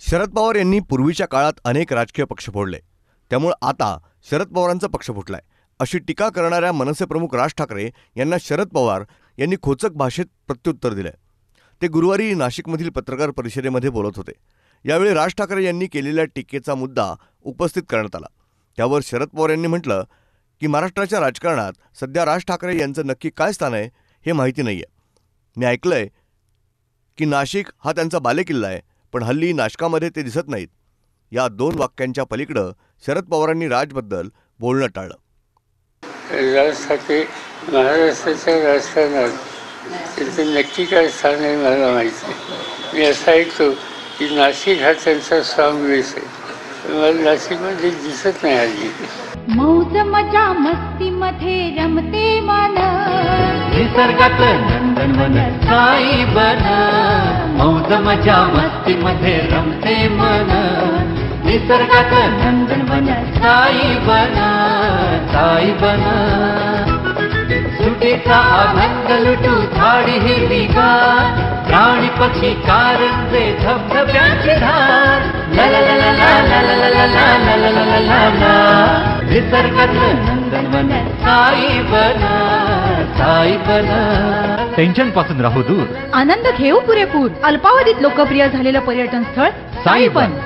शरद पवार यांनी पूर्वीच्या काळात अनेक राजकीय पक्ष फोडले, त्यामुळे आता शरद पवारांचा पक्ष फुटलाय अशी टीका करणाऱ्या मनसे प्रमुख राज ठाकरे यांना शरद पवार यांनी खोचक भाषेत प्रत्युत्तर दिले। ते गुरुवारी नाशिकमधील पत्रकार परिषदेमध्ये बोलत होते। यावेळी राज ठाकरे यांनी केलेल्या टीकेचा मुद्दा उपस्थित करण्यात आला। त्यावर शरद पवार यांनी म्हटलं की महाराष्ट्राच्या राजकारणात सध्या राज ठाकरे यांचं नक्की काय स्थान आहे हे माहिती नाहीये। मी ऐकलंय की नाशिक हा त्यांचा बालेकिल्ला आहे, पण हल्ली नाशकामध्ये ते दिसत नाहीत। या दोन वाक्यांच्या पलीकडे शरद पवारांनी राजबद्दल बोलणं टाळलं। राज ठाकरे महाराष्ट्राच्या राजकारणात त्यांचं नक्की काय स्थान आहे मला माहीत नाही। मी असं ऐकतो की नाशिक हा त्यांचा स्ट्रॉंग बेस आहे, मला नाशिकमध्ये दिसत नाही हल्ली। मौज मजा मस्ती मध्ये रमते मन, निसर्गात नंदनवन साई बन। मौज मजा मस्ती मध्ये रमते मन, निसर्गात नंदनवन साई बन, साई बन। सुटीचा आनंद लुटू झाडी हिरवीगार, प्राणी पक्षी कारंजे धबधब्यांची धार। ला ला ला ला ला ला ला ला ला ला ला ला ला ला। निसर्गात नंदनवन साई बन, साई बन। टेन्शन पासून राहू दूर, आनंद घेऊ पुरेपूर। अल्पावधीत लोकप्रिय झालेलं पर्यटन स्थळ साई बन।